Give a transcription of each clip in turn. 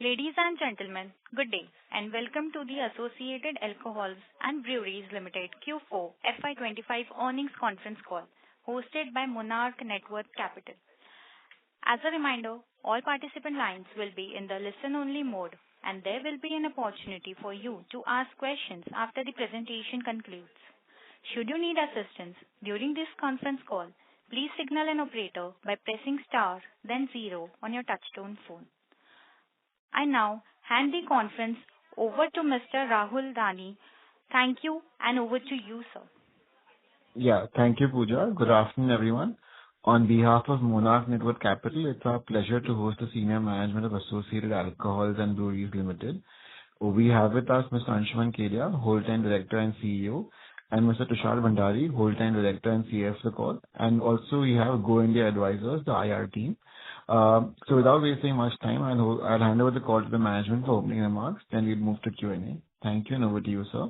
Ladies and gentlemen, good day, and welcome to the Associated Alcohols and Breweries Limited Q4 FY25 earnings conference call, hosted by Monarch Networth Capital. As a reminder, all participant lines will be in the listen-only mode, and there will be an opportunity for you to ask questions after the presentation concludes. Should you need assistance during this conference call, please signal an operator by pressing star, then 0 on your touchtone phone. I now hand the conference over to Mr. Rahul Dani. Thank you, and over to you, sir. Yeah, thank you, Pooja. Good afternoon, everyone. On behalf of Monarch Networth Capital, it's our pleasure to host the senior management of Associated Alcohols and Breweries Limited. We have with us Mr. Anshuman Kedia, Whole-time Director and CEO, and Mr. Tushar Bhandari, Whole-time Director and CFO of the call. And also we have Go India Advisors, the IR team. So without wasting much time, I'll hand over the call to the management for opening remarks. Then we'll move to Q&A. Thank you, and over to you, sir.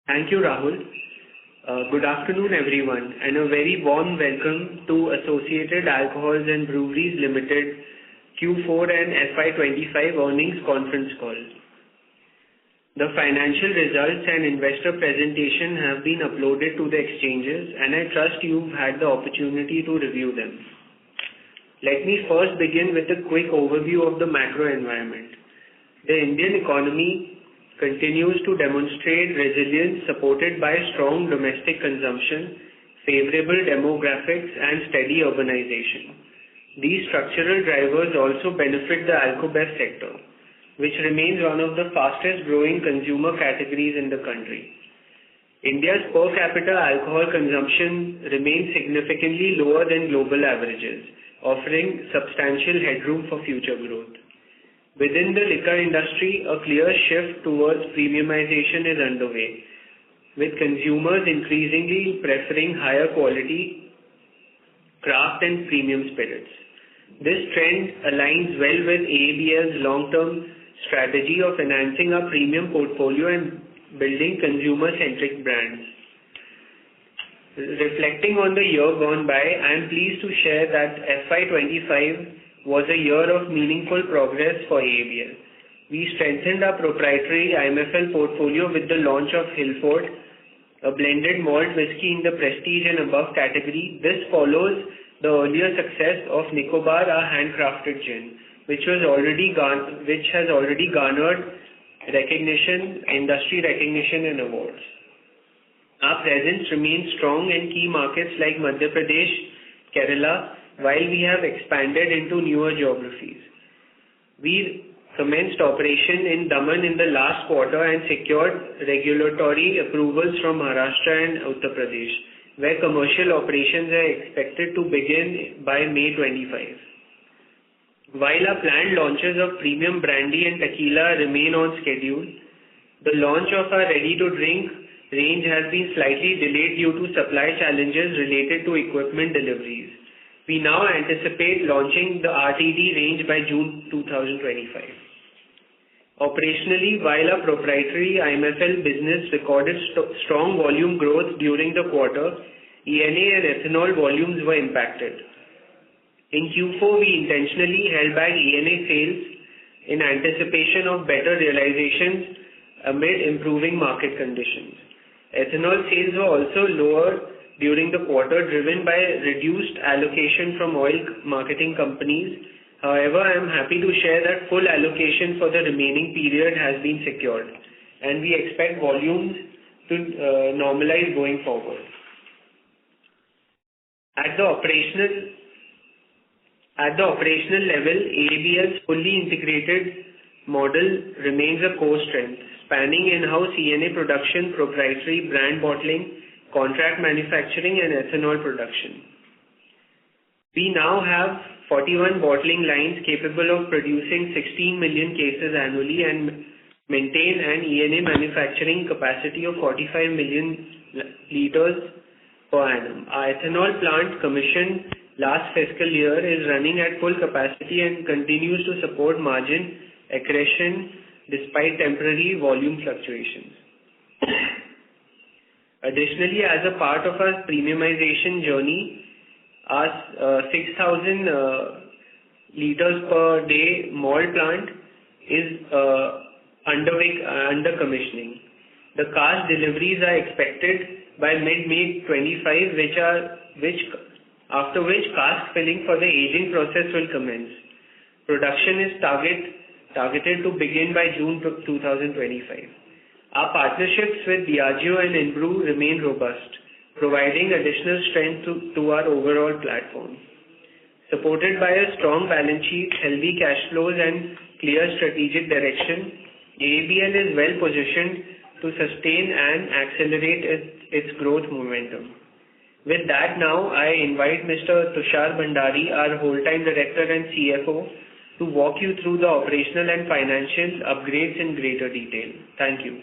Thank you, Rahul. Good afternoon, everyone, and a very warm welcome to Associated Alcohols and Breweries Limited Q4 and FY25 earnings conference call. The financial results and investor presentation have been uploaded to the exchanges, and I trust you've had the opportunity to review them. Let me first begin with a quick overview of the macro environment. The Indian economy continues to demonstrate resilience supported by strong domestic consumption, favorable demographics, and steady urbanization. These structural drivers also benefit the alcobev sector, which remains one of the fastest growing consumer categories in the country. India's per capita alcohol consumption remains significantly lower than global averages, offering substantial headroom for future growth. Within the liquor industry, a clear shift towards premiumization is underway, with consumers increasingly preferring higher quality craft and premium spirits. This trend aligns well with AABL's long-term strategy of enhancing our premium portfolio and building consumer-centric brands. Reflecting on the year gone by, I am pleased to share that FY25 was a year of meaningful progress for AABL. We strengthened our proprietary IMFL portfolio with the launch of Hillfort, a blended malt whiskey in the prestige and above category. This follows the earlier success of Nicobar, our handcrafted gin, which has already garnered industry recognition and awards. Our presence remains strong in key markets like Madhya Pradesh, Kerala, while we have expanded into newer geographies. We commenced operation in Daman in the last quarter and secured regulatory approvals from Maharashtra and Uttar Pradesh, where commercial operations are expected to begin by May 25. While our planned launches of premium brandy and tequila remain on schedule, the launch of our ready-to-drink range has been slightly delayed due to supply challenges related to equipment deliveries. We now anticipate launching the RTD range by June 2025. Operationally, while our proprietary IMFL business recorded strong volume growth during the quarter, ENA and ethanol volumes were impacted. In Q4, we intentionally held back ENA sales in anticipation of better realizations amid improving market conditions. Ethanol sales were also lower during the quarter, driven by reduced allocation from oil marketing companies. However, I am happy to share that full allocation for the remaining period has been secured, and we expect volumes to normalize going forward. At the operational level, AABL's fully integrated model remains a core strength, spanning in-house ENA production, proprietary brand bottling, contract manufacturing, and ethanol production. We now have 41 bottling lines capable of producing 16 million cases annually and maintain an ENA manufacturing capacity of 45 million liters per annum. Our ethanol plant commissioned last fiscal year is running at full capacity and continues to support margin accretion despite temporary volume fluctuations. Additionally, as a part of our premiumization journey, our 6,000 liters per day malt plant is under commissioning. The cask deliveries are expected by mid-May 25, after which cask filling for the aging process will commence. Production is targeted to begin by June 2025. Our partnerships with Diageo and Inbrew remain robust, providing additional strength to our overall platform. Supported by a strong balance sheet, healthy cash flows, and clear strategic direction, AABL is well positioned to sustain and accelerate its growth momentum. With that, now I invite Mr. Tushar Bhandari, our whole-time director and CFO, to walk you through the operational and financial upgrades in greater detail. Thank you.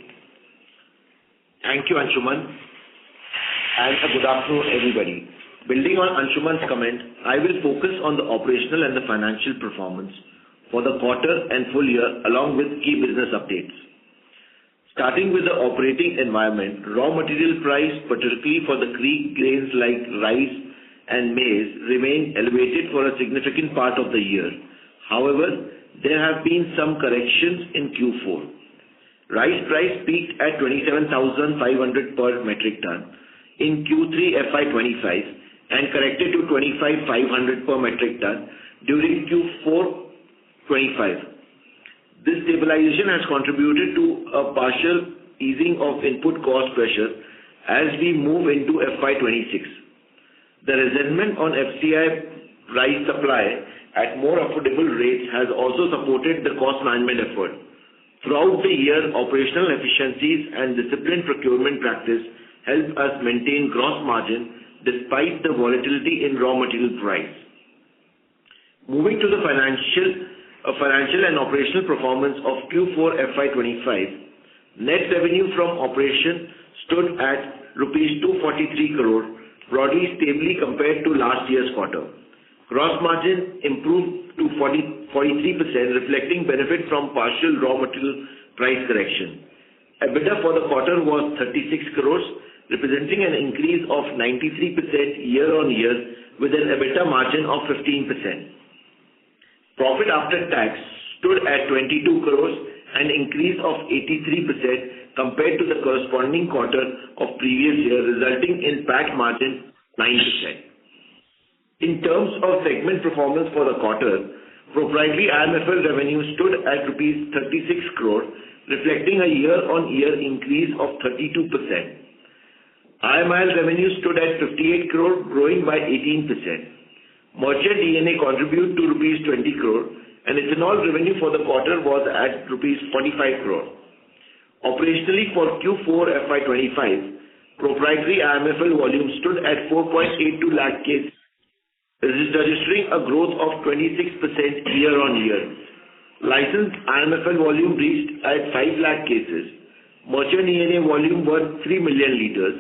Thank you, Anshuman, and a good afternoon, everybody. Building on Anshuman's comment, I will focus on the operational and the financial performance for the quarter and full year, along with key business updates. Starting with the operating environment, raw material price, particularly for the key grains like rice and maize, remain elevated for a significant part of the year. However, there have been some corrections in Q4. Rice price peaked at 27,500 per metric ton in Q3 FY25 and corrected to 25,500 per metric ton during Q4 25. This stabilization has contributed to a partial easing of input cost pressure as we move into FY26. The resentment on FCI rice supply at more affordable rates has also supported the cost management effort. Throughout the year, operational efficiencies and disciplined procurement practice help us maintain gross margin despite the volatility in raw material price. Moving to the financial and operational performance of Q4 FY25, net revenue from operation stood at rupees 243 crore, broadly stably compared to last year's quarter. Gross margin improved to 43%, reflecting benefit from partial raw material price correction. EBITDA for the quarter was 36 crores, representing an increase of 93% year-on-year with an EBITDA margin of 15%. Profit after tax stood at 22 crores, an increase of 83% compared to the corresponding quarter of previous year, resulting in PAT margin 9%. In terms of segment performance for the quarter, proprietary IMFL revenue stood at rupees 36 crore, reflecting a year-on-year increase of 32%. IMIL revenue stood at 58 crore, growing by 18%. Merchant DNA contributed to rupees 20 crore, and ethanol revenue for the quarter was at rupees 45 crore. Operationally for Q4 FY25, proprietary IMFL volume stood at 4.82 lakh cases, registering a growth of 26% year-on-year. Licensed IMFL volume reached at 5 lakh cases. Merchant ENA volume was 3 million liters,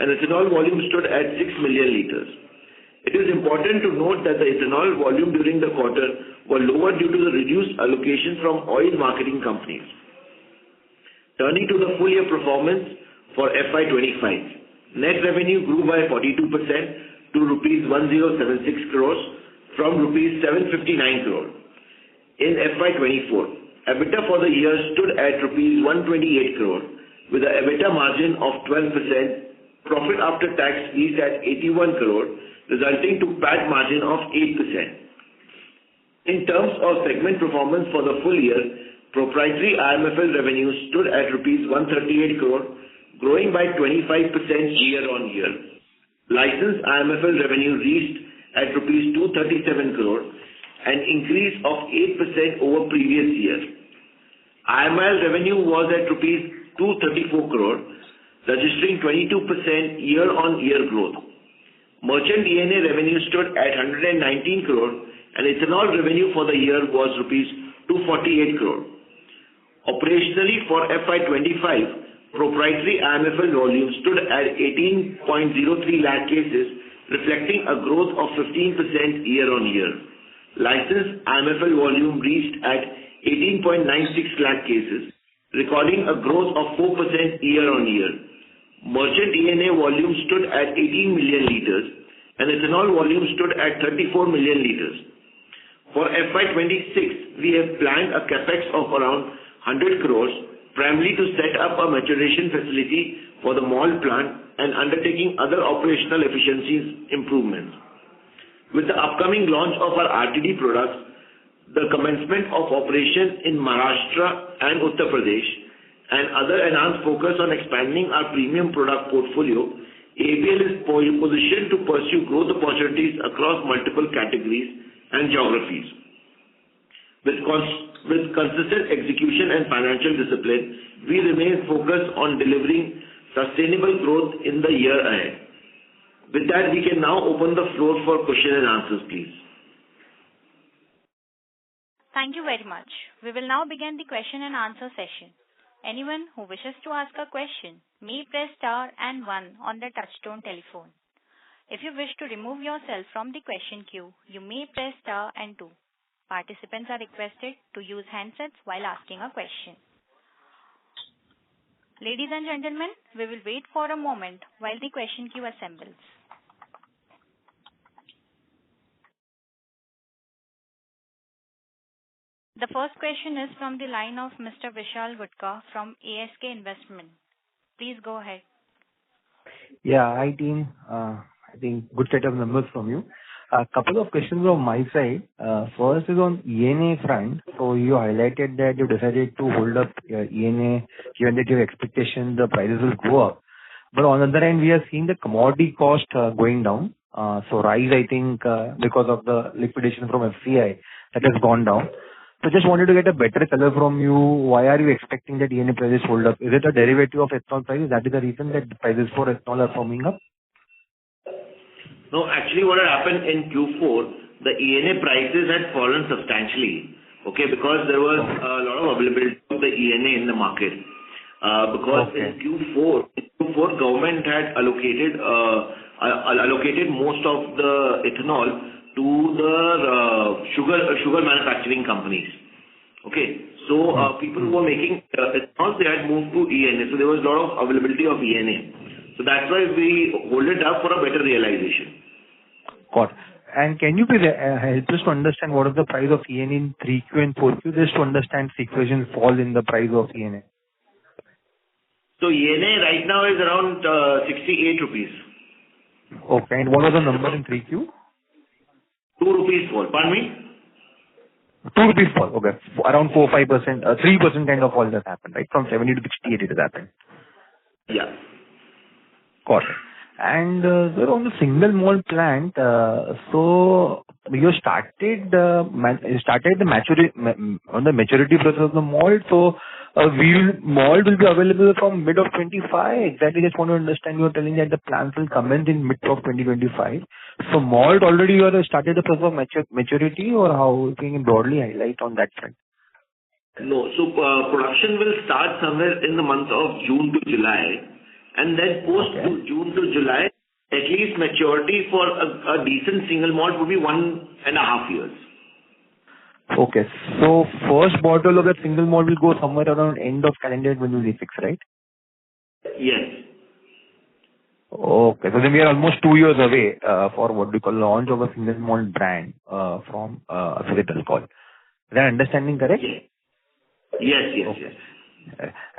and ethanol volume stood at 6 million liters. It is important to note that the ethanol volume during the quarter were lower due to the reduced allocation from oil marketing companies. Turning to the full year performance for FY25, net revenue grew by 42% to rupees 1076 crores from rupees 759 crore. In FY24, EBITDA for the year stood at rupees 128 crore with an EBITDA margin of 12%. Profit after tax reached at 81 crore, resulting to PAT margin of 8%. In terms of segment performance for the full year, proprietary IMFL revenue stood at rupees 138 crore, growing by 25% year-on-year. Licensed IMFL revenue reached at rupees 237 crore, an increase of 8% over previous year. IMIL revenue was at rupees 234 crore, registering 22% year-on-year growth. Merchant DNA revenue stood at 119 crore, and ethanol revenue for the year was rupees 248 crore. Operationally for FY25, proprietary IMFL volume stood at 18.03 lakh cases, reflecting a growth of 15% year-on-year. Licensed IMFL volume reached at 18.96 lakh cases, recording a growth of 4% year-on-year. Merchant ENA volume stood at 18 million liters, and ethanol volume stood at 34 million liters. For FY26, we have planned a capex of around 100 crores, primarily to set up a maturation facility for the malt plant and undertaking other operational efficiencies improvements. With the upcoming launch of our RTD products, the commencement of operation in Maharashtra and Uttar Pradesh, and other enhanced focus on expanding our premium product portfolio, ABL is positioned to pursue growth opportunities across multiple categories and geographies. With consistent execution and financial discipline, we remain focused on delivering sustainable growth in the year ahead. With that, we can now open the floor for question and answers, please. Thank you very much. We will now begin the question and answer session. Anyone who wishes to ask a question may press star and 1 on the touchtone telephone. If you wish to remove yourself from the question queue, you may press star and 2. Participants are requested to use handsets while asking a question. Ladies and gentlemen, we will wait for a moment while the question queue assembles. The first question is from the line of Mr. Vishal Gutka from ASK Investment. Please go ahead. Yeah, hi team. I think good set of numbers from you. A couple of questions from my side. First is on ENA front. So you highlighted that you decided to hold up ENA given that your expectation the prices will go up. But on the other hand, we are seeing the commodity cost going down. So rice, I think, because of the liquidation from FCI, that has gone down. So just wanted to get a better color from you. Why are you expecting that ENA prices hold up? Is it a derivative of ethanol prices? That is the reason that the prices for ethanol are firming up? No, actually what had happened in Q4, the ENA prices had fallen substantially, okay, because there was a lot of availability of the ENA in the market. In Q4, government had allocated most of the ethanol to the sugar manufacturing companies. Okay, so people who were making ethanol, they had moved to ENA, so there was a lot of availability of ENA. So that's why we hold it up for a better realization. Got it. And can you please help us to understand what is the price of ENA in 3Q and 4Q, just to understand sequential fall in the price of ENA? So ENA right now is around 68 rupees. Okay, and what was the number in 3Q? 2 rupees fall. Pardon me? 2 rupees fall. Okay. Around 4-5%, 3% kind of fall that happened, right? From 70 to 68 it has happened. Yeah. Got it. And sir, on the single malt plant, so you started the maturity process of the malt. So malt will be available from mid of 25. Exactly, just want to understand. You are telling that the plant will commence in mid of 2025. So malt already you have started the process of maturity, or how can you broadly highlight on that front? No, so production will start somewhere in the month of June to July. And then post June to July, at least maturity for a decent single malt would be 1.5 years. Okay. So first bottle of that single malt will go somewhere around end of calendar 2026, right? Yes. Okay. So then we are almost 2 years away for what we call launch of a single malt brand from affiliate alcohol. Is that understanding correct? Yes.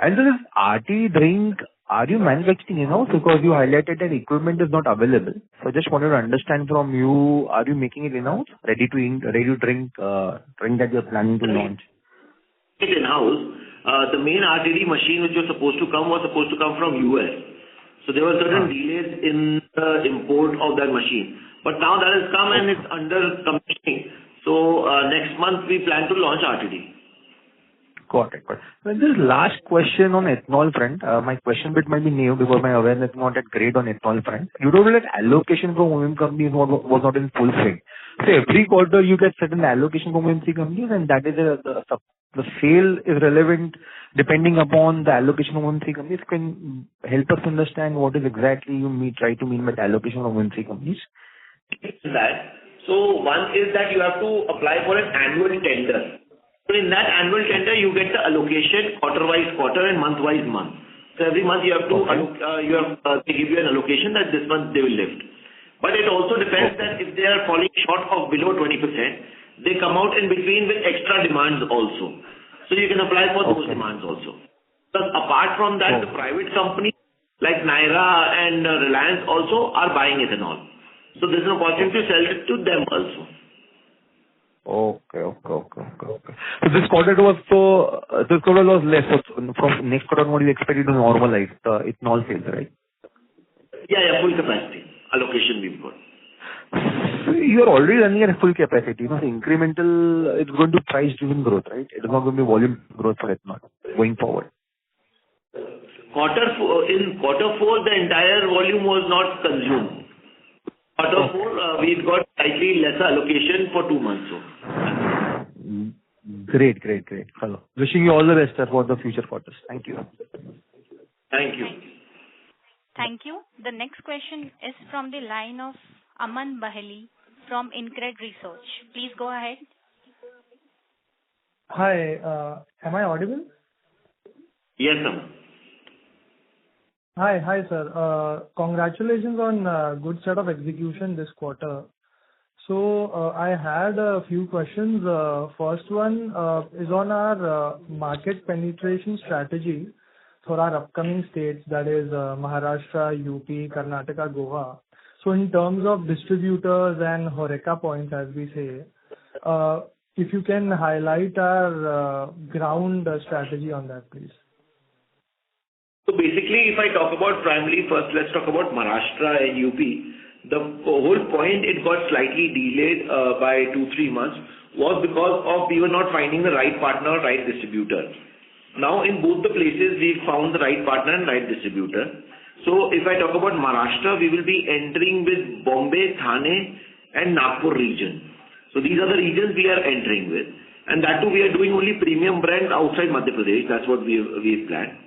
And so this RTD drink, are you manufacturing in-house? Because you highlighted that equipment is not available. So I just wanted to understand from you, are you making it in-house, ready to drink that you're planning to launch? It's in-house. The main RTD machine which was supposed to come from US. So there were certain delays in the import of that machine. But now that has come and it's under commissioning. So next month we plan to launch RTD. Got it. Well, this last question on ethanol front, my question bit might be new because my awareness is not that great on ethanol front. You told me that allocation from OEM companies was not in full swing. So every quarter you get certain allocation from OMC companies, and that is the sale is relevant depending upon the allocation from OMC companies. Can help us understand what is exactly you try to mean by allocation from OMC companies? So one is that you have to apply for an annual tender. So in that annual tender, you get the allocation quarter-wise quarter and month-wise month. So every month you have to they give you an allocation that this month they will lift. But it also depends that if they are falling short of below 20%, they come out in between with extra demands also. So you can apply for those demands also. But apart from that, the private companies like Naira and Reliance also are buying ethanol. So there's an opportunity to sell it to them also. Okay. So this quarter was less. So from next quarter, what do you expect it to normalize the ethanol sales, right? Yeah, full capacity allocation we've got. You're already running at full capacity. You know, the incremental, it's going to price-driven growth, right? It is not going to be volume growth for ethanol going forward. In quarter four, the entire volume was not consumed. Quarter four, we've got slightly lesser allocation for 2 months. Great. Hello. Wishing you all the best, sir, for the future quarters. Thank you. Thank you. Thank you. The next question is from the line of Aman Bahali from InCred Research. Please go ahead. Hi, am I audible? Yes, Aman. Hi, sir. Congratulations on good set of execution this quarter. So I had a few questions. First one is on our market penetration strategy for our upcoming states, that is Maharashtra, UP, Karnataka, Goa. So in terms of distributors and Horeca points, as we say, if you can highlight our ground strategy on that, please. So basically, if I talk about primarily, first let's talk about Maharashtra and UP. The whole point it got slightly delayed by 2-3 months was because of we were not finding the right partner, right distributor. Now in both the places we found the right partner and right distributor. So if I talk about Maharashtra, we will be entering with Bombay, Thane and Nagpur region. So these are the regions we are entering with. And that too we are doing only premium brand outside Madhya Pradesh. That's what we've planned.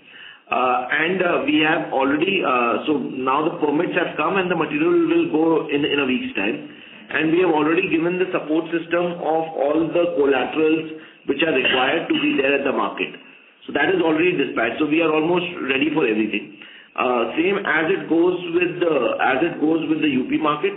We have already, so now the permits have come and the material will go in a week's time. And we have already given the support system of all the collaterals which are required to be there at the market. So that is already dispatched. So we are almost ready for everything. Same as it goes with the UP market.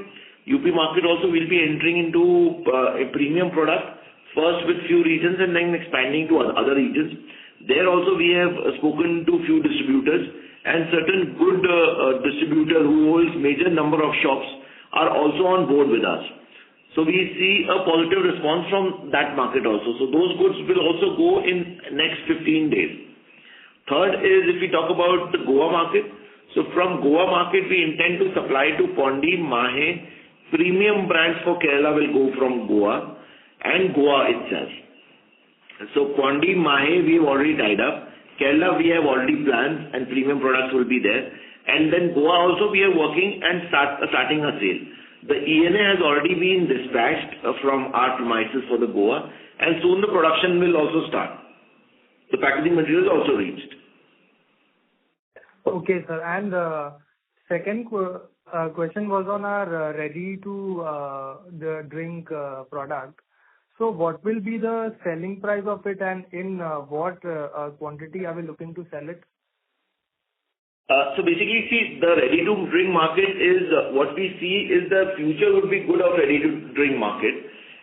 UP market also will be entering into a premium product first with few regions and then expanding to other regions. There also we have spoken to few distributors and certain good distributor who holds major number of shops are also on board with us. So we see a positive response from that market also. So those goods will also go in next 15 days. Third is if we talk about the Goa market. So from Goa market we intend to supply to Pondi, Mahe. Premium brands for Kerala will go from Goa and Goa itself. So Pondi, Mahe we have already tied up. Kerala we have already planned and premium products will be there. And then Goa also we are working and starting a sale. The ENA has already been dispatched from our premises for the Goa and soon the production will also start. The packaging material is also reached. Okay, sir. And second question was on our ready-to-drink product. So what will be the selling price of it and in what quantity are we looking to sell it? So basically, see, the ready-to-drink market is what we see is the future would be good of ready-to-drink market,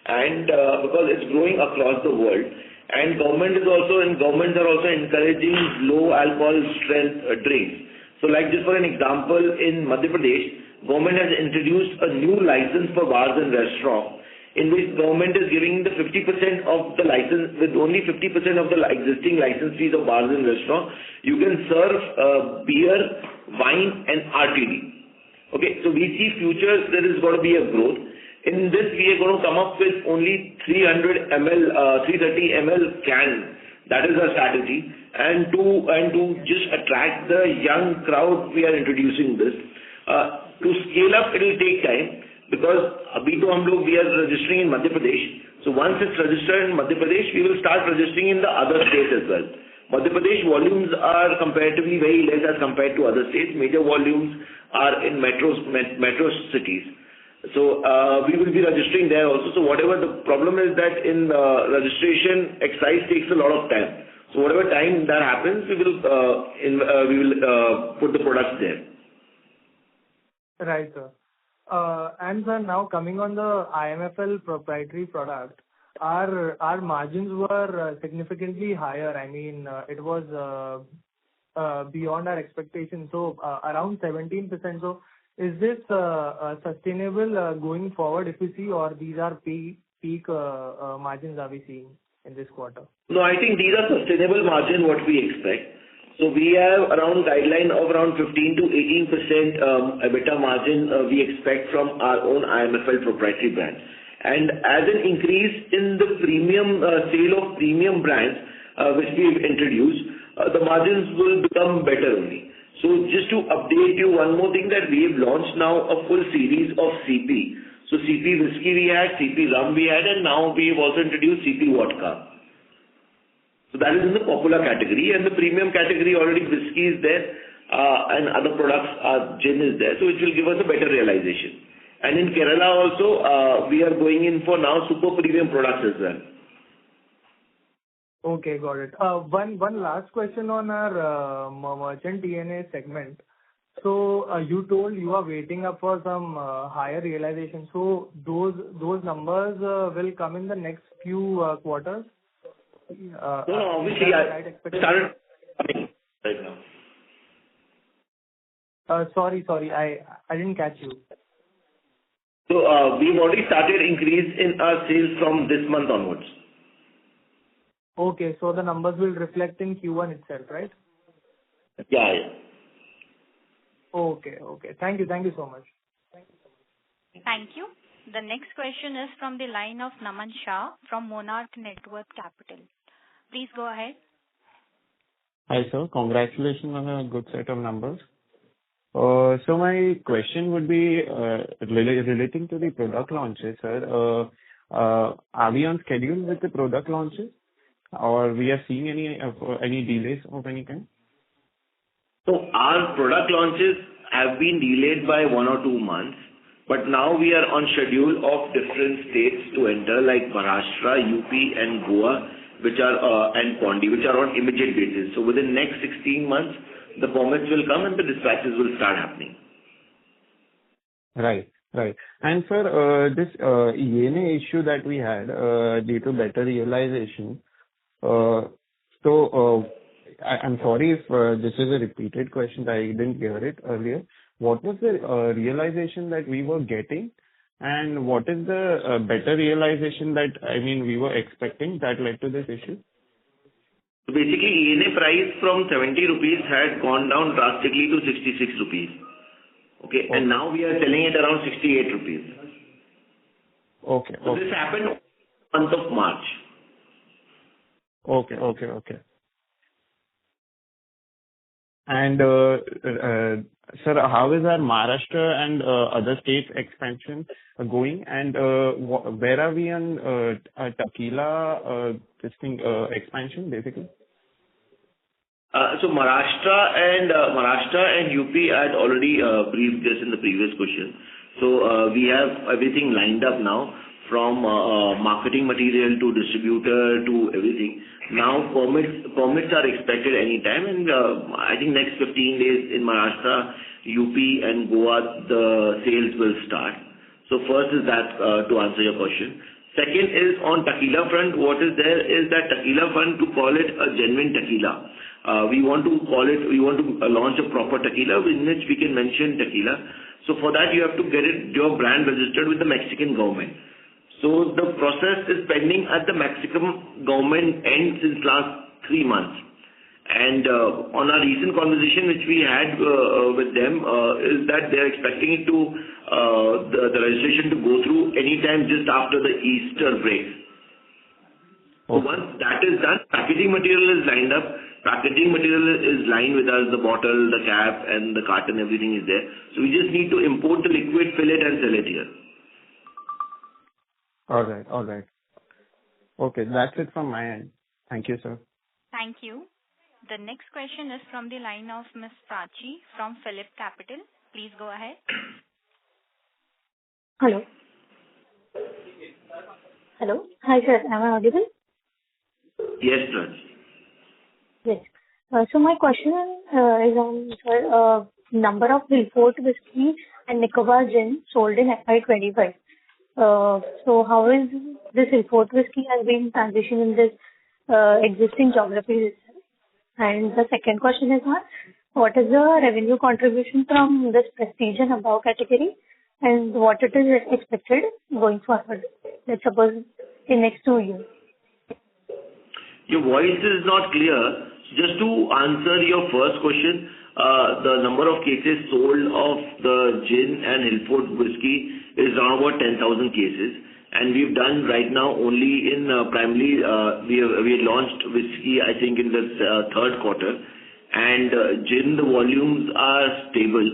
and because it's growing across the world, and governments are also encouraging low alcohol strength drinks. So, like just for an example, in Madhya Pradesh, government has introduced a new license for bars and restaurants, in which government is giving the 50% of the license, with only 50% of the existing license fees of bars and restaurants, you can serve beer, wine and RTD. Okay, so we see futures there is going to be a growth. In this we are going to come up with only 300 ml, 330 ml can. That is our strategy. And to just attract the young crowd, we are introducing this. To scale up, it will take time. Because we are registering in Madhya Pradesh. So once it's registered in Madhya Pradesh, we will start registering in the other states as well. Madhya Pradesh volumes are comparatively very less as compared to other states. Major volumes are in metro cities. So we will be registering there also. So whatever the problem is that in registration, excise takes a lot of time. So whatever time that happens, we will put the products there. Right, sir. And sir, now coming on the IMFL proprietary product, our margins were significantly higher. I mean, it was beyond our expectations. So around 17%. So is this sustainable going forward if we see, or these are peak margins are we seeing in this quarter? No, I think these are sustainable margin what we expect. So we have around guideline of around 15 to 18% EBITDA margin we expect from our own IMFL proprietary brand. And as an increase in the premium sale of premium brands which we've introduced, the margins will become better only. So just to update you, one more thing, that we have launched now a full series of CP. So CP whiskey we had, CP rum we had, and now we have also introduced CP vodka. So that is in the popular category, and the premium category already whiskey is there, and other products, gin is there, so it will give us a better realization. And in Kerala also, we are going in for now super premium products as well. Okay, got it. One last question on our merchant DNA segment. So you told you are waiting up for some higher realization. So those numbers will come in the next few quarters. No, obviously I started right now. Sorry, I didn't catch you. So we've already started increase in our sales from this month onwards. Okay, so the numbers will reflect in Q1 itself, right? Yeah. Okay. Thank you so much. Thank you. The next question is from the line of Naman Shah from Monarch Networth Capital. Please go ahead. Hi, sir. Congratulations on a good set of numbers. So my question would be relating to the product launches, sir. Are we on schedule with the product launches, or we are seeing any delays of any kind? So our product launches have been delayed by 1 or 2 months, but now we are on schedule of different states to enter, like Maharashtra, UP, and Goa, which are and Pondi, which are on immediate basis. So within next 16 months, the permits will come and the dispatches will start happening. Right. And sir, this ENA issue that we had due to better realization. I'm sorry if this is a repeated question. I didn't hear it earlier. What was the realization that we were getting, and what is the better realization that we were expecting that led to this issue? So basically, ENA price from 70 rupees had gone down drastically to 66 rupees. Okay, and now we are selling it around 68 rupees. Okay. So this happened month of March. Okay. And sir, how is our Maharashtra and other states expansion going? And where are we on tequila expansion basically? So Maharashtra and UP I had already briefed this in the previous question. So we have everything lined up now, from marketing material to distributor to everything. Now permits are expected anytime, and I think next 15 days in Maharashtra, UP and Goa the sales will start. So first is that to answer your question. Second is on tequila front. What is there is that tequila front, to call it a genuine tequila. We want to launch a proper tequila in which we can mention tequila. So for that you have to get your brand registered with the Mexican government. So the process is pending at the Mexican government end since last 3 months. And on our recent conversation which we had with them is that they are expecting it to the registration to go through anytime just after the Easter break. So once that is done, packaging material is lined up. Packaging material is lined with us, the bottle, the cap, and the carton, everything is there. So we just need to import the liquid, fill it, and sell it here. All right. Okay, that's it from my end. Thank you, sir. Thank you. The next question is from the line of Ms. Prachi from Phillip Capital. Please go ahead. Hello. Hi, sir. Am I audible? Yes, Raj. Yes. So my question is on, sir, number of Wilford whiskey and Nicobar gin sold in FY25. So how is this import whiskey has been transitioned in this existing geographies itself? And the second question is what is the revenue contribution from this prestige and above category, and what it is expected going forward, let's suppose in next 2 years? Your voice is not clear. Just to answer your first question, the number of cases sold of the gin and Hillfort whiskey is around about 10,000 cases. And we've done right now only in primarily, we launched whiskey, I think, in the third quarter. And gin, the volumes are stable.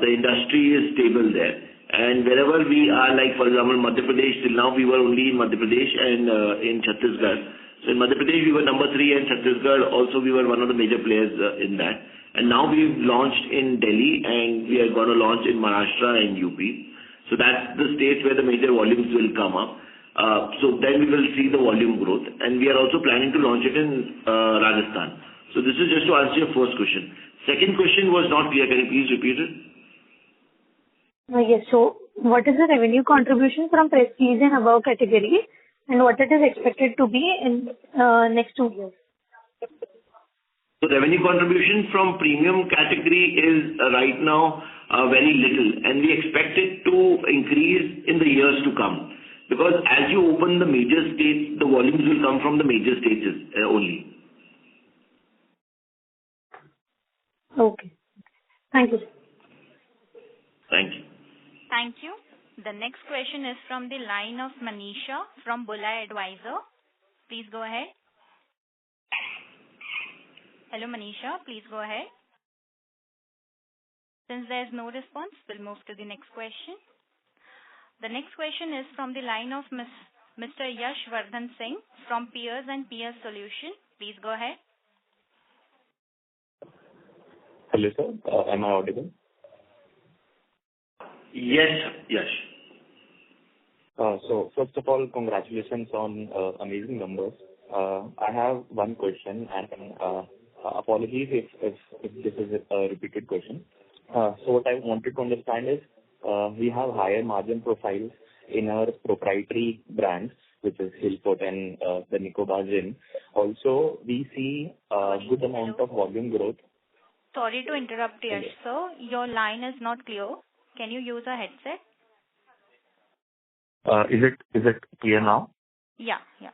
The industry is stable there. And wherever we are, like for example, Madhya Pradesh, till now we were only in Madhya Pradesh and in Chhattisgarh. So in Madhya Pradesh, we were number 3, and Chhattisgarh also we were one of the major players in that. And now we've launched in Delhi, and we are going to launch in Maharashtra and UP. So that's the states where the major volumes will come up. So then we will see the volume growth. And we are also planning to launch it in Rajasthan. So this is just to answer your first question. Second question was not clear. Can you please repeat it? Yes. So what is the revenue contribution from prestige and above category, and what it is expected to be in next 2 years? So revenue contribution from premium category is right now very little, and we expect it to increase in the years to come. Because as you open the major states, the volumes will come from the major states only. Okay. Thank you. Thank you. Thank you. The next question is from the line of Manisha from Bulleye Advisor. Please go ahead. Hello, Manisha. Please go ahead. Since there is no response, we'll move to the next question. The next question is from the line of Mr. Yash Vardhan Singh from Peers and Peers Solution. Please go ahead. Hello, sir. Am I audible? Yes, yes. So first of all, congratulations on amazing numbers. I have one question, and apologies if this is a repeated question. So what I wanted to understand is we have higher margin profiles in our proprietary brands, which is Hillfort and the Nicobar Gin. Also, we see a good amount of volume growth. Sorry to interrupt, Yash, sir. Your line is not clear. Can you use a headset? Is it clear now? Yeah. Yeah.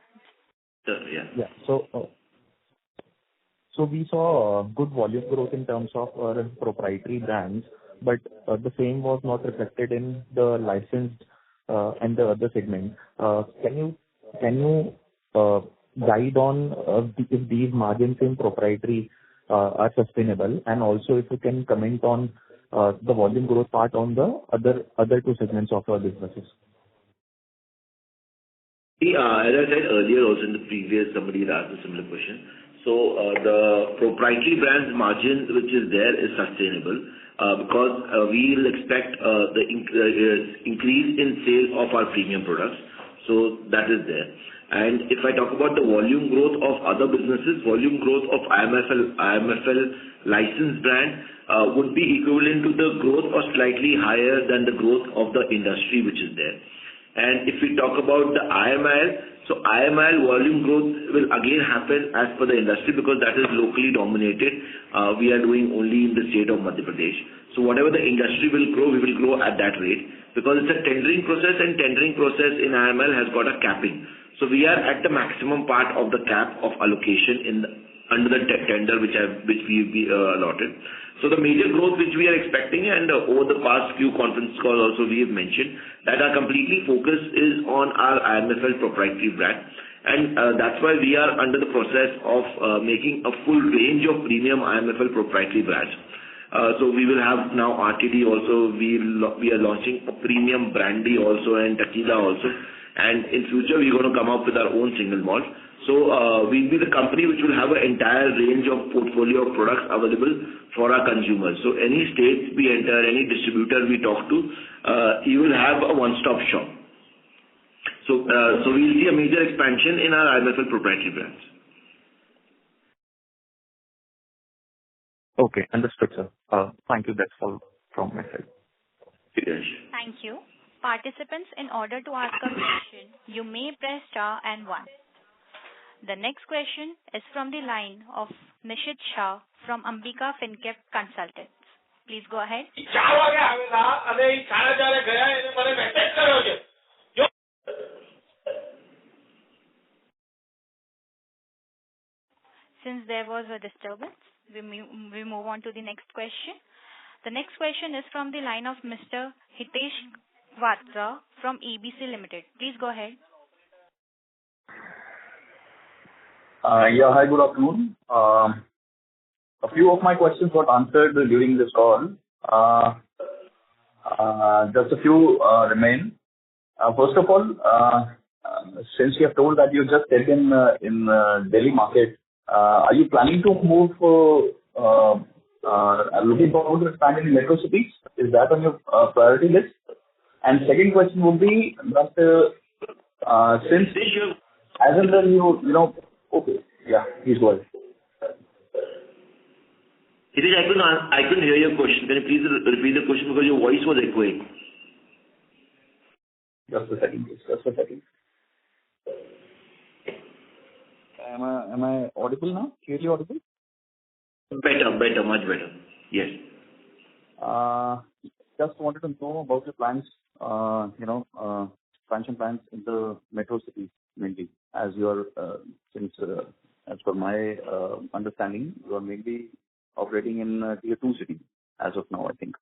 So we saw good volume growth in terms of our proprietary brands, but the same was not reflected in the licensed and the other segment. Can you guide on if these margins in proprietary are sustainable, and also if you can comment on the volume growth part on the other two segments of our businesses? As I said earlier, also in the previous, somebody had asked a similar question. So the proprietary brands margin which is there is sustainable because we will expect the increase in sales of our premium products. So that is there. And if I talk about the volume growth of other businesses, volume growth of IMFL licensed brand would be equivalent to the growth or slightly higher than the growth of the industry which is there. And if we talk about the IML, so IML volume growth will again happen as per the industry because that is locally dominated. We are doing only in the state of Madhya Pradesh. So whatever the industry will grow, we will grow at that rate because it's a tendering process, and tendering process in IML has got a capping. So we are at the maximum part of the cap of allocation under the tender which we allotted. So the major growth which we are expecting, and over the past few conference calls also we have mentioned, that our completely focus is on our IMFL proprietary brand. And that's why we are under the process of making a full range of premium IMFL proprietary brands. So we will have now RTD also, we are launching a premium brandy also and tequila also. And in future, we're going to come up with our own single malt. So we'll be the company which will have an entire range of portfolio of products available for our consumers. So any state we enter, any distributor we talk to, you will have a one-stop shop. So we'll see a major expansion in our IMFL proprietary brands. Okay, understood, sir. Thank you. That's all from my side. Yes. Thank you. Participants, in order to ask a question, you may press star and 1. The next question is from the line of Nishit Shah from Ambika FinCap Consultants. Please go ahead. Since there was a disturbance, we move on to the next question. The next question is from the line of Mr. Hitesh Vatra from EBC Limited. Please go ahead. Hi, good afternoon. A few of my questions got answered during this call. Just a few remain. First of all, since you have told that you just taken in Delhi market, are you planning to move, looking forward to expand in metro cities? Is that on your priority list? And second question would be that since as and when okay, yeah, please go ahead. I couldn't hear your question. Can you please repeat the question because your voice was echoing? Just a second, please. Just a second. Am I audible now? Clearly audible? Better, much better. Yes. Just wanted to know about your plans, expansion plans in the metro cities mainly, as you are, since as per my understanding, you are mainly operating in tier 2 cities as of now, I think.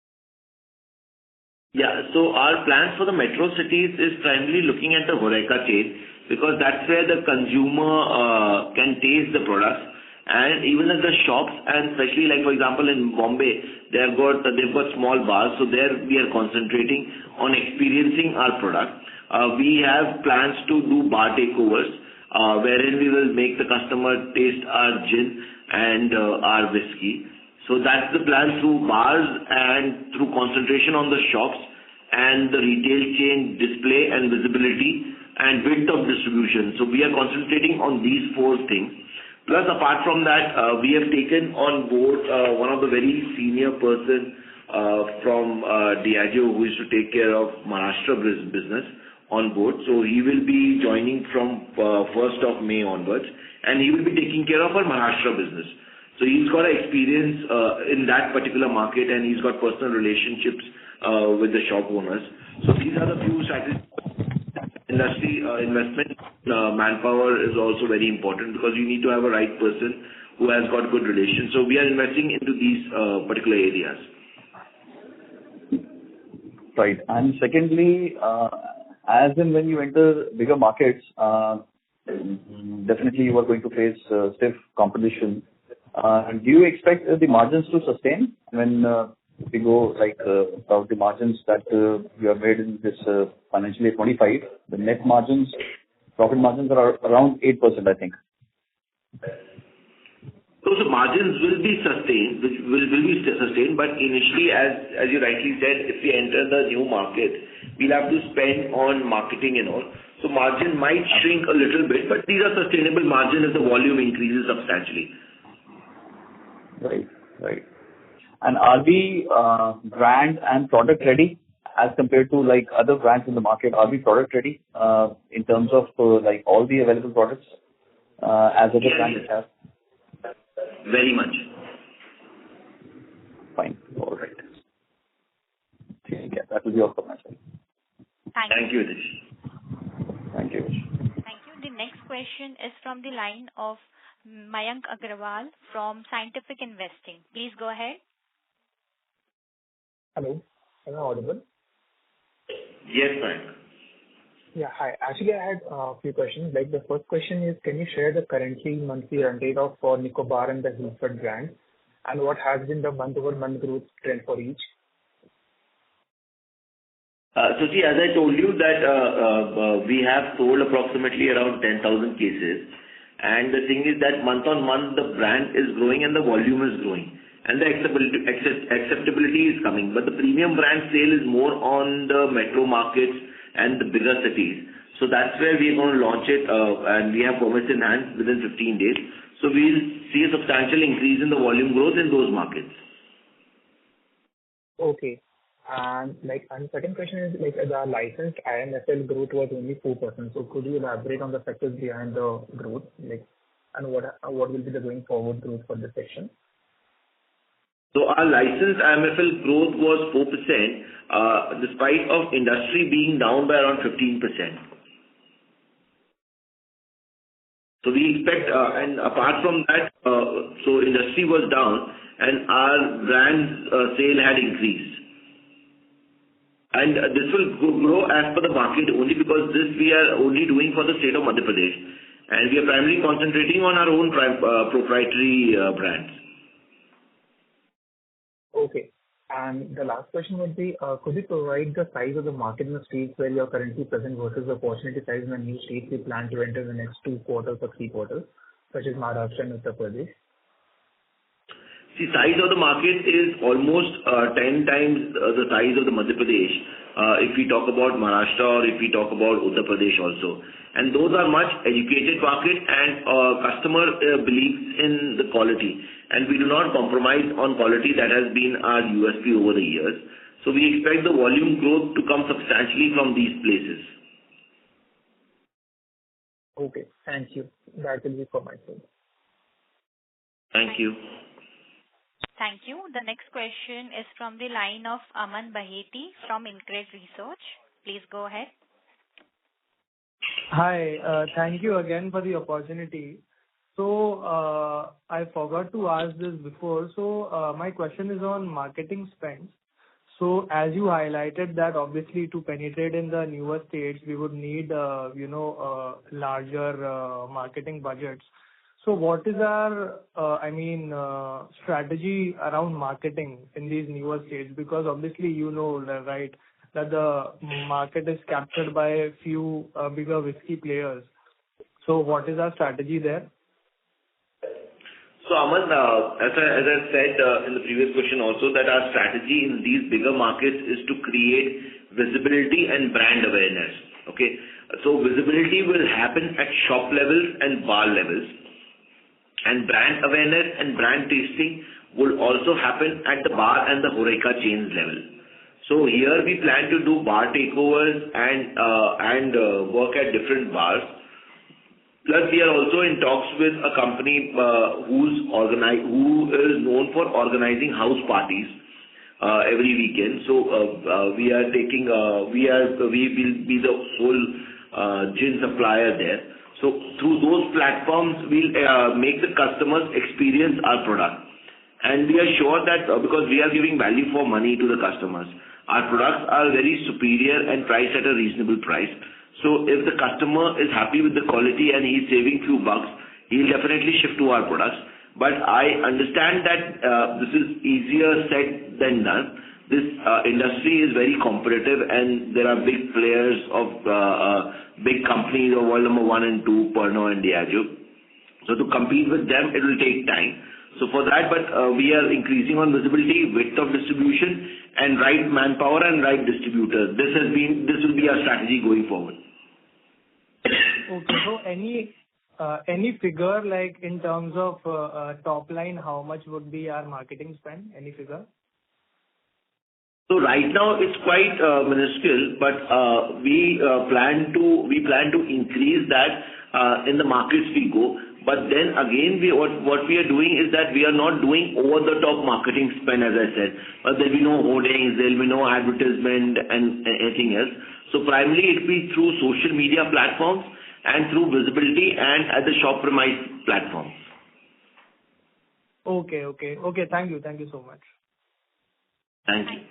Yeah. So our plans for the metro cities is primarily looking at the HoReCa chain because that's where the consumer can taste the products. And even at the shops, and especially like for example in Bombay, they've got small bars, so there we are concentrating on experiencing our product. We have plans to do bar takeovers, wherein we will make the customer taste our gin and our whiskey. So that's the plan through bars and through concentration on the shops and the retail chain display and visibility and width of distribution. So we are concentrating on these 4 things. Plus, apart from that, we have taken on board one of the very senior person from Diageo who used to take care of Maharashtra business on board. So he will be joining from 1st of May onwards, and he will be taking care of our Maharashtra business. So he's got experience in that particular market, and he's got personal relationships with the shop owners. So these are the few strategies. Industry investment, manpower is also very important because you need to have a right person who has got good relations. So we are investing into these particular areas. Right. And secondly, as and when you enter bigger markets, definitely you are going to face stiff competition. Do you expect the margins to sustain when we go about the margins that you have made in this financial year 25? The net margins, profit margins are around 8%, I think. So the margins will be sustained, but initially, as you rightly said, if we enter the new market, we'll have to spend on marketing and all. So margin might shrink a little bit, but these are sustainable margins if the volume increases substantially. Right. And are we brand and product ready as compared to other brands in the market? Are we product ready in terms of all the available products as other brands have? Very much. Fine. All right. Okay, that will be all from my side. Thank you, Hitesh. Thank you. Thank you. The next question is from the line of Mayank Agrawal from Scientific Investing. Please go ahead. Hello, am I audible? Yes, Mayank. Yeah, hi. Actually, I had a few questions. The first question is, can you share the currently monthly run rate of for Nicobar and the Hilford brand, and what has been the month-over-month growth trend for each? So see, as I told you that we have sold approximately around 10,000 cases, and the thing is that month on month the brand is growing and the volume is growing, and the acceptability is coming. But the premium brand sale is more on the metro markets and the bigger cities. So that's where we are going to launch it, and we have permits in hand within 15 days. So we'll see a substantial increase in the volume growth in those markets. Okay. And second question is, the licensed IMFL growth was only 4%. So could you elaborate on the factors behind the growth, and what will be the going forward growth for this section? So our licensed IMFL growth was 4%, despite of industry being down by around 15%. So we expect, and apart from that, so industry was down and our brand sale had increased. And this will grow as per the market only because this we are only doing for the state of Madhya Pradesh. And we are primarily concentrating on our own proprietary brands. Okay. And the last question would be, could you provide the size of the market in the states where you are currently present versus the opportunity size in the new states you plan to enter in the next 2 quarters or 3 quarters, such as Maharashtra and Uttar Pradesh? The size of the market is almost 10 times the size of the Madhya Pradesh, if we talk about Maharashtra or if we talk about Uttar Pradesh also. And those are much educated market and customer believes in the quality. And we do not compromise on quality. That has been our USP over the years. So we expect the volume growth to come substantially from these places. Okay, thank you. That will be for my side. Thank you. Thank you. The next question is from the line of Aman Baheti from InCred Research. Please go ahead. Hi, thank you again for the opportunity. So, I forgot to ask this before. So, my question is on marketing spends. So, as you highlighted that obviously to penetrate in the newer states, we would need, larger marketing budgets. So what is our, strategy around marketing in these newer states? Because obviously, right, that the market is captured by a few bigger whiskey players. So what is our strategy there? So Aman, as I said in the previous question also, that our strategy in these bigger markets is to create visibility and brand awareness. Okay, so visibility will happen at shop levels and bar levels. And brand awareness and brand tasting will also happen at the bar and the HoReCa chains level. So here we plan to do bar takeovers and work at different bars. Plus we are also in talks with a company who is known for organizing house parties every weekend. So we will be the whole gin supplier there. So through those platforms, we'll make the customers experience our product. And we are sure that because we are giving value for money to the customers, our products are very superior and priced at a reasonable price. So if the customer is happy with the quality and he's saving few bucks, he'll definitely shift to our products. But I understand that this is easier said than done. This industry is very competitive and there are big players of big companies of world number 1 and 2, Pernod and Diageo. So to compete with them, it will take time. So for that, but we are increasing on visibility, width of distribution, and right manpower and right distributors. This will be our strategy going forward. Okay, so any figure like in terms of top line, how much would be our marketing spend? Any figure? So right now it's quite minuscule, but we plan to increase that in the markets we go. But then again, what we are doing is that we are not doing over the top marketing spend, as I said. There'll be no hoardings, there'll be no advertisement and anything else. So primarily it'll be through social media platforms and through visibility and at the shop premise platforms. Okay. Thank you so much. Thank you.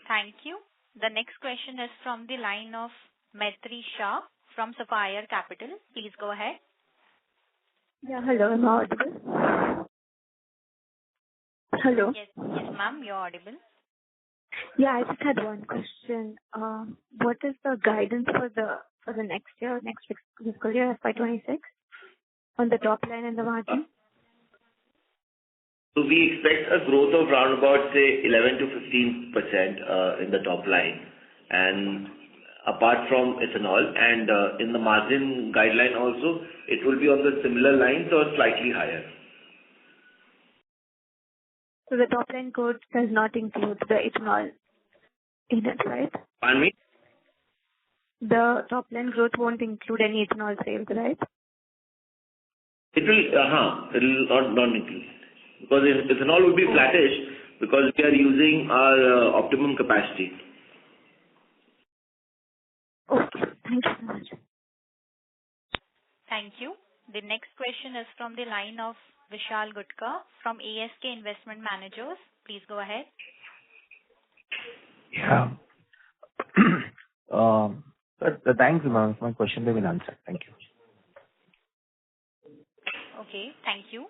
Thank you. The next question is from the line of Maitri Shah from Sapphire Capital. Please go ahead. Yeah, hello, am I audible? Hello? Yes, ma'am, you're audible. Yeah, I just had one question. What is the guidance for the next year, next fiscal year, FY26, on the top line and the margin? So we expect a growth of around about, say, 11 to 15% in the top line. And apart from ethanol and in the margin guideline also, it will be on the similar lines or slightly higher. So the top line growth does not include the ethanol in it, right? Pardon me? The top line growth won't include any ethanol sales, right? It'll not include. Because ethanol will be flattish because we are using our optimum capacity. Okay. Thank you so much. Thank you. The next question is from the line of Vishal Gutka from ASK Investment Managers. Please go ahead. Yeah. Thanks, ma'am. My question has been answered. Thank you. Okay, thank you.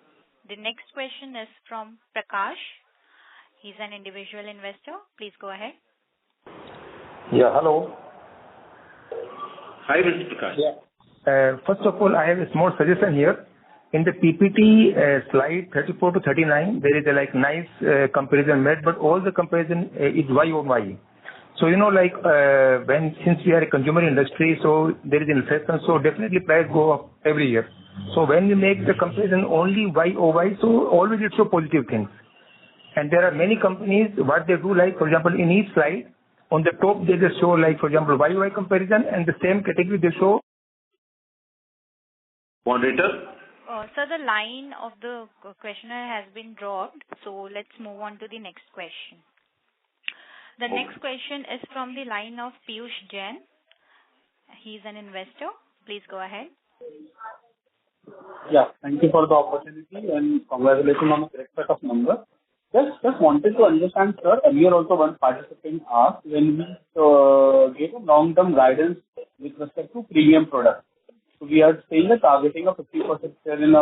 The next question is from Prakash. He's an individual investor. Please go ahead. Yeah, hello. Hi, Mr. Prakash. Yeah. First of all, I have a small suggestion here. In the PPT slide 34 to 39, there is a nice comparison made, but all the comparison is Y on Y. So, since we are a consumer industry, so there is inflation, so definitely price go up every year. So when we make the comparison only Y over Y, so always it show positive things. And there are many companies, what they do, for example, in each slide, on the top they just show, for example, Y over Y comparison, and the same category they show. Moderator? Sir, the line of the questioner has been dropped, so let's move on to the next question. The next question is from the line of Piyush Jain. He's an investor. Please go ahead. Yeah, thank you for the opportunity and congratulations on the correct set of numbers. Just wanted to understand, sir, earlier also one participant asked when we gave a long-term guidance with respect to premium products. So we are saying the targeting of 50% share in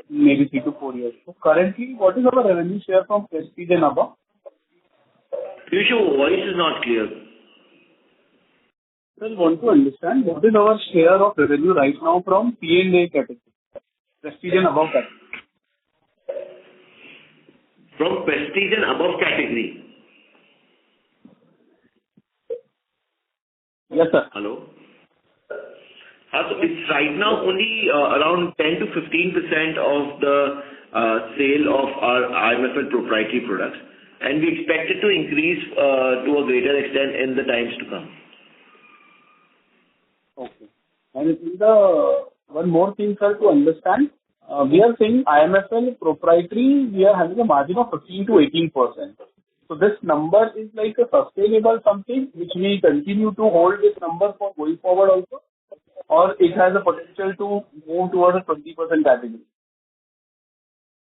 maybe 3 to 4 years. So currently, what is our revenue share from Prestige and above? Your voice is not clear. I want to understand what is our share of revenue right now from P&A category, Prestige and above category. From Prestige and above category? Yes, sir. Hello? So it's right now only around 10 to 15% of the sale of our IMFL proprietary products. And we expect it to increase to a greater extent in the times to come. Okay. And one more thing, sir, to understand. We are saying IMFL proprietary, we are having a margin of 15 to 18%. So this number is a sustainable something which we continue to hold this number for going forward also, or it has a potential to move towards a 20% category.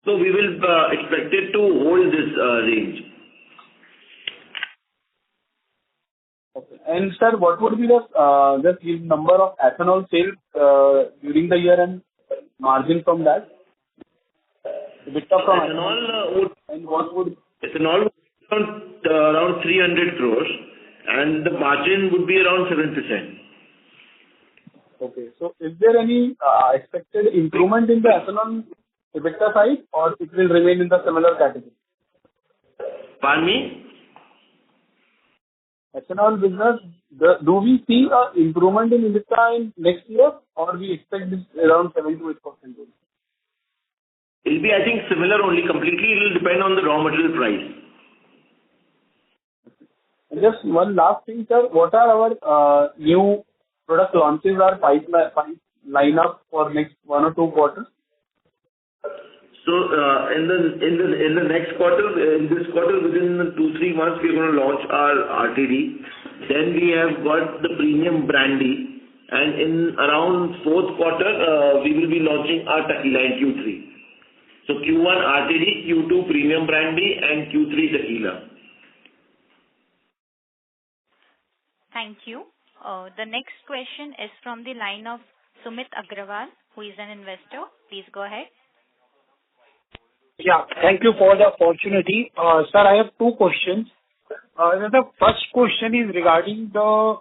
So we will expect it to hold this range. Okay. And sir, what would be the number of ethanol sales during the year and margin from that? Ethanol would be around 300 crores and the margin would be around 7%. Okay. So is there any expected improvement in the ethanol EBITDA side, or it will remain in the similar category? Pardon me? Ethanol business, do we see an improvement in EBITDA in next year, or we expect this around 7 to 8%? It will be, I think, similar only. Completely, it will depend on the raw material price. And just one last thing, sir. What are our new product launches or line up for next 1 or 2 quarters? So in the next quarter, in this quarter, within 2-3 months, we are going to launch our RTD. Then we have got the premium brandy, and in around 4th quarter, we will be launching our tequila in Q3. So Q1 RTD, Q2 premium brandy, and Q3 tequila. Thank you. The next question is from the line of Sumit Agrawal, who is an investor. Please go ahead. Yeah, thank you for the opportunity. Sir, I have 2 questions. The first question is regarding the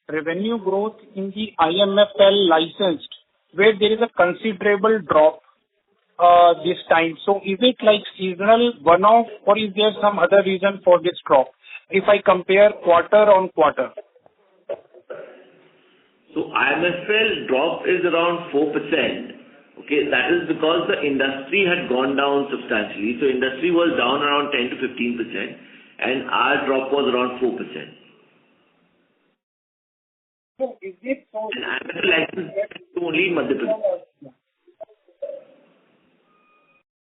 revenue growth in the IMFL licensed, where there is a considerable drop this time. So is it like seasonal one-off, or is there some other reason for this drop if I compare quarter on quarter? So IMFL drop is around 4%. Okay, that is because the industry had gone down substantially. So industry was down around 10 to 15%, and our drop was around 4%. So is it so? And I have a license only in Madhya Pradesh.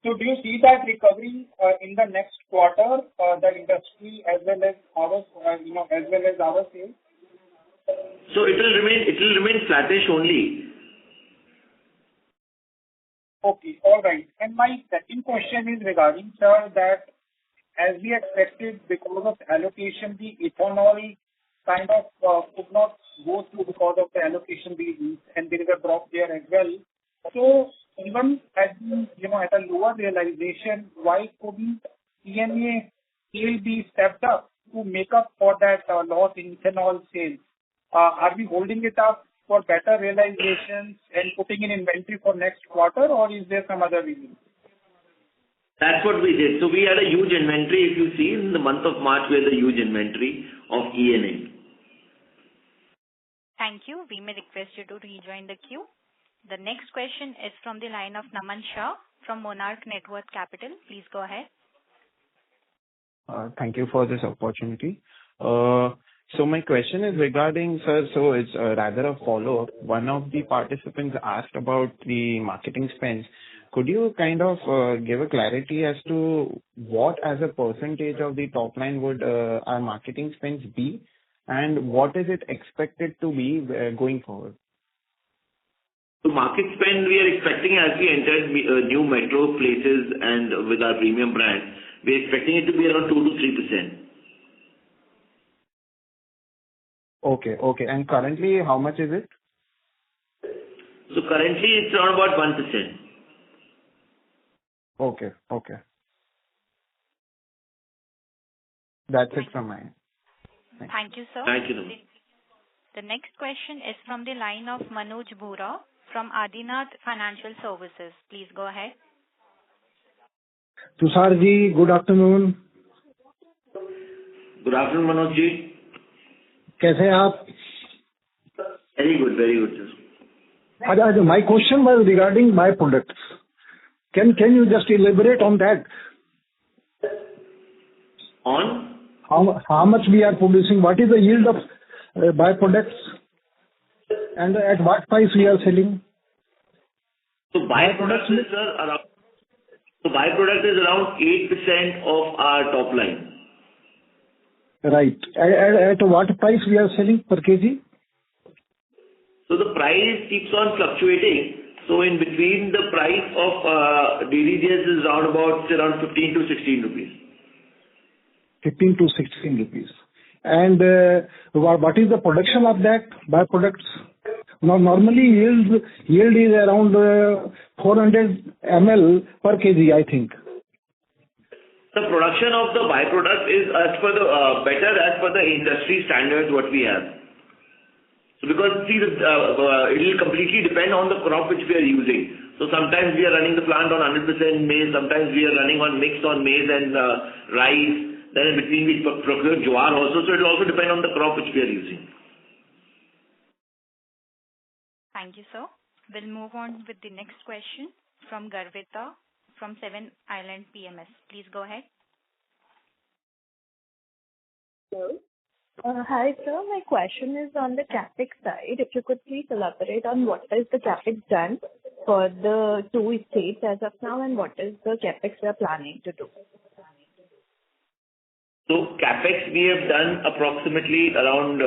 So do you see that recovery in the next quarter, the industry as well as our, as well as our sales? So it will remain flattish only. Okay. All right. And my second question is regarding, sir, that as we expected, because of allocation, the ethanol kind of could not go through because of the allocation reasons, and there is a drop there as well. So even at at a lower realization, why couldn't ENA still be stepped up to make up for that loss in ethanol sales? Are we holding it up for better realizations and putting in inventory for next quarter, or is there some other reason? That's what we did. So we had a huge inventory. If you see, in the month of March, we had a huge inventory of ENA. Thank you. We may request you to rejoin the queue. The next question is from the line of Naman Shah from Monarch Networth Capital. Please go ahead. Thank you for this opportunity. So my question is regarding, sir, so it's rather a follow-up. One of the participants asked about the marketing spends. Could you kind of give a clarity as to what as a percentage of the top line would our marketing spends be, and what is it expected to be going forward? So market spend, we are expecting as we enter new metro places and with our premium brand, we are expecting it to be around 2 to 3%. Okay. And currently, how much is it? So currently, it's around about 1%. Okay. That's it from my end. Thank you, sir. Thank you. The next question is from the line of Manoj Bhura from Adinath Financial Services. Please go ahead. Tushar ji, good afternoon. Good afternoon, Manoj ji. कैसे हैं आप? Very good, sir. My question was regarding byproducts. Can you just elaborate on that? On? How much we are producing? What is the yield of byproducts? And at what price we are selling? So byproduct is around 8% of our top line. Right. At what price we are selling per kg? So the price keeps on fluctuating. So in between the price of DDGS is around 15 to 16 rupees. 15 to 16 rupees. And what is the production of that byproducts? Now normally yield is around 400 ml per kg, I think. The production of the byproduct is as per the industry standards what we have. So because see, it will completely depend on the crop which we are using. So sometimes we are running the plant on 100% maize, sometimes we are running on mixed on maize and rice. Then in between we procure jowar also. So it will also depend on the crop which we are using. Thank you, sir. We'll move on with the next question from Garvita from Seven Island PMS. Please go ahead. Hello. Hi, sir. My question is on the CapEx side. If you could please elaborate on what is the CapEx done for the two states as of now, and what is the CapEx we are planning to do? So CapEx we have done approximately around,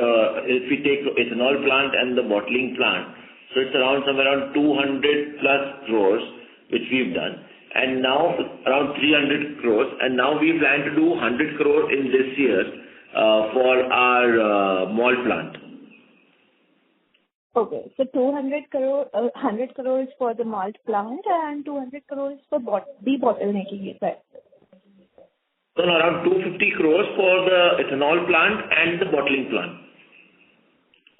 if we take ethanol plant and the bottling plant, so it's somewhere around 200 plus crores, which we've done. And now around 300 crores. And now we plan to do 100 crore in this year for our malt plant. Okay. So 200 crore, 100 crores for the malt plant and 200 crores for debottlenecking, you said? So around 250 crores for the ethanol plant and the bottling plant.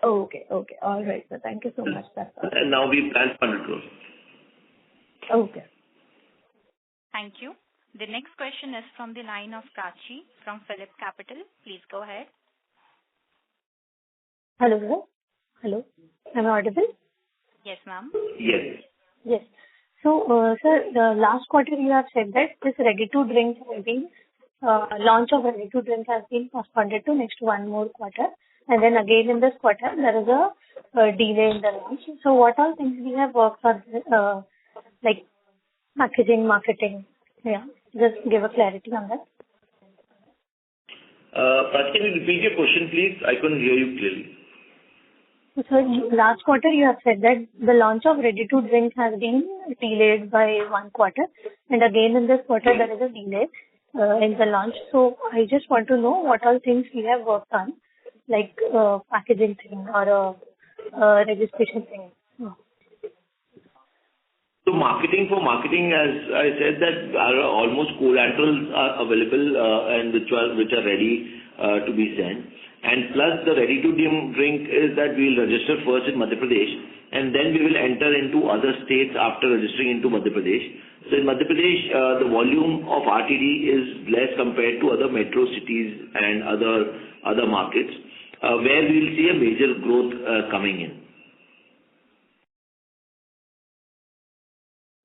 Okay. All right, sir. Thank you so much. That's all. And now we plan 100 crores. Okay. Thank you. The next question is from the line of Prachi from Phillip Capital. Please go ahead. Hello, sir. Hello. Am I audible? Yes, ma'am. Yes. Yes. So, sir, the last quarter you have said that this ready-to-drink has been, launch of ready-to-drink has been postponed to next one more quarter. and then again in this quarter, there is a delay in the launch. So what all things we have worked on, like packaging, marketing? Yeah, just give a clarity on that. Can you repeat your question, please? I couldn't hear you clearly. So last quarter you have said that the launch of ready-to-drink has been delayed by 1 quarter, and again in this quarter there is a delay in the launch. So I just want to know what all things we have worked on, like packaging thing or registration thing. So for marketing, as I said, that almost collaterals are available and which are ready to be sent. And plus the ready-to-drink is that we'll register first in Madhya Pradesh, and then we will enter into other states after registering into Madhya Pradesh. So in Madhya Pradesh, the volume of RTD is less compared to other metro cities and other markets, where we will see a major growth coming in.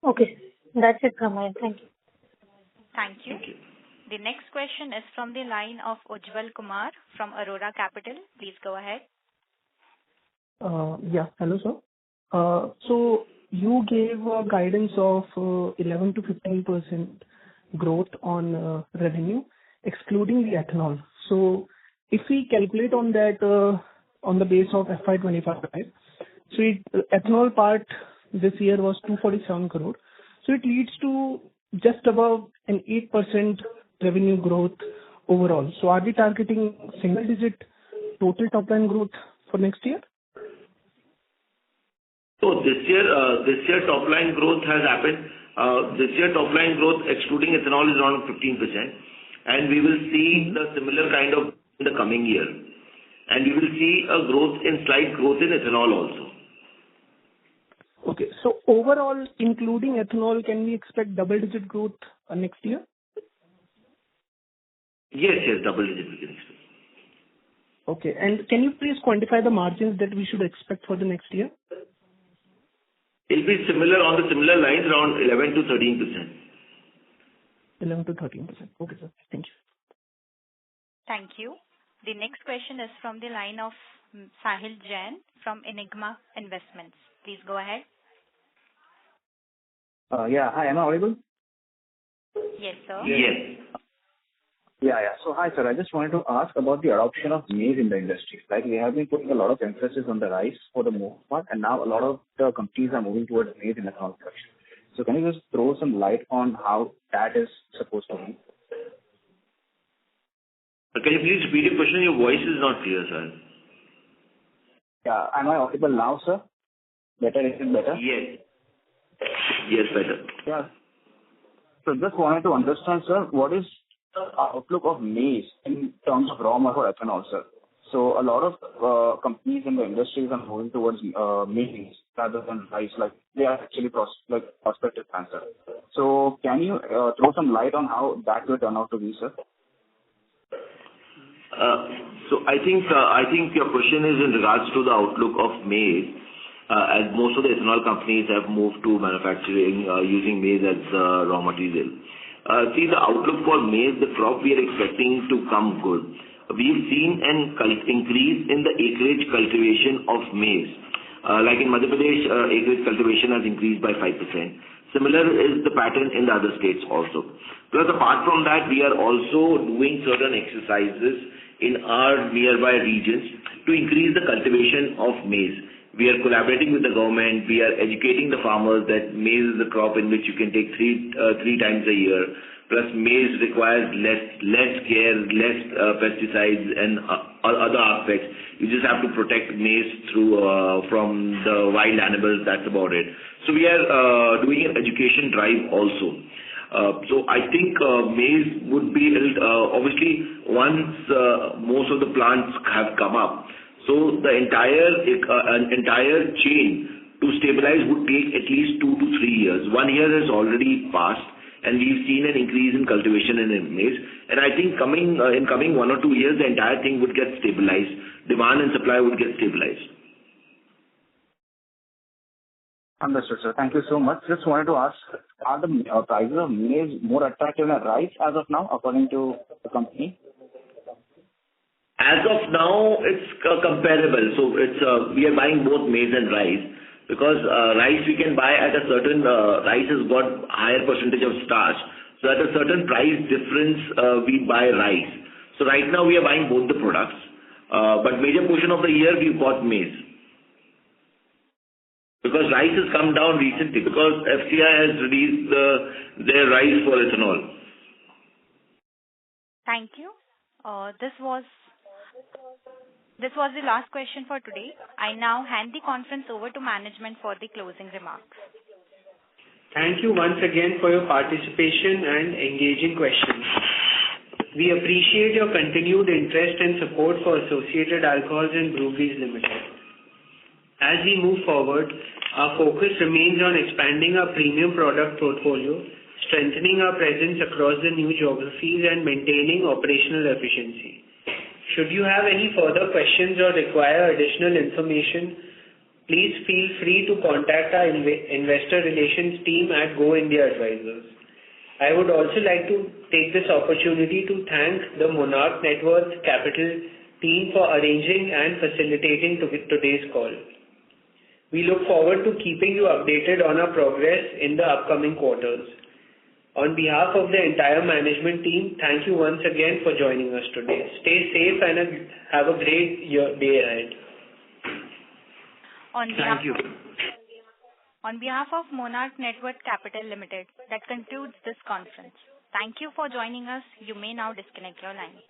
Okay, that's it from my end. Thank you. Thank you. Thank you. The next question is from the line of Ujjwal Kumar from Aurora Capital. Please go ahead. Yeah, hello sir. So you gave a guidance of 11 to 15% growth on revenue, excluding the ethanol. So if we calculate on that on the base of FY25, so ethanol part this year was 247 crore. So it leads to just above an 8% revenue growth overall. So are we targeting single digit total top line growth for next year? So this year top line growth has happened. This year top line growth excluding ethanol is around 15%, and we will see the similar kind of in the coming year, and we will see a slight growth in ethanol also. Okay, so overall, including ethanol, can we expect double-digit growth next year? Yes, double-digit we can expect. Okay, and can you please quantify the margins that we should expect for the next year? It will be similar on the similar lines, around 11 to 13%. 11 to 13%. Okay, sir. Thank you. Thank you. The next question is from the line of Sahil Jain from Enigma Investments. Please go ahead. Yeah. Hi, am I audible? Yes, sir. Yes. Yeah. So hi, sir. I just wanted to ask about the adoption of maize in the industry. Like we have been putting a lot of emphasis on the rice for the most part, and now a lot of the companies are moving towards maize in ethanol production. So can you just throw some light on how that is supposed to be? Can you please repeat your question? Your voice is not clear, sir. Yeah. Am I audible now, sir? Better? Is it better? Yes. Yes, better. Yeah. So just wanted to understand, sir, what is the outlook of maize in terms of raw material for ethanol, sir? So a lot of companies in the industries are moving towards maize rather than rice, like they are actually prospective plans, sir. So can you throw some light on how that will turn out to be, sir? So I think your question is in regards to the outlook of maize, as most of the ethanol companies have moved to manufacturing using maize as raw material. See, the outlook for maize, the crop we are expecting to come good. We've seen an increase in the acreage cultivation of maize. Like in Madhya Pradesh, acreage cultivation has increased by 5%. Similar is the pattern in the other states also. Plus, apart from that, we are also doing certain exercises in our nearby regions to increase the cultivation of maize. We are collaborating with the government. We are educating the farmers that maize is a crop in which you can take three times a year. Plus, maize requires less care, less pesticides and other aspects. You just have to protect maize from the wild animals. That's about it. So we are doing an education drive also. So I think maize would be obviously once most of the plants have come up. So the entire chain to stabilize would take at least 2 to 3 years. 1 year has already passed, and we've seen an increase in cultivation in maize. And I think in coming 1 or 2 years, the entire thing would get stabilized. Demand and supply would get stabilized. Understood, sir. Thank you so much. Just wanted to ask, are the prices of maize more attractive than rice as of now, according to the company? As of now, it's comparable. So we are buying both maize and rice, because rice we can buy at a certain rice has got higher percentage of starch. So at a certain price difference, we buy rice. So right now we are buying both the products. But major portion of the year we bought maize. Because rice has come down recently, because FCI has released their rice for ethanol. Thank you. This was the last question for today. I now hand the conference over to management for the closing remarks. Thank you once again for your participation and engaging questions. We appreciate your continued interest and support for Associated Alcohols and Breweries Limited. As we move forward, our focus remains on expanding our premium product portfolio, strengthening our presence across the new geographies, and maintaining operational efficiency. Should you have any further questions or require additional information, please feel free to contact our investor relations team at Go India Advisors. I would also like to take this opportunity to thank the Monarch Network Capital team for arranging and facilitating today's call. We look forward to keeping you updated on our progress in the upcoming quarters. On behalf of the entire management team, thank you once again for joining us today. Stay safe and have a great day ahead. Thank you. On behalf of Monarch Network Capital Limited, that concludes this conference. Thank you for joining us. You may now disconnect your lines.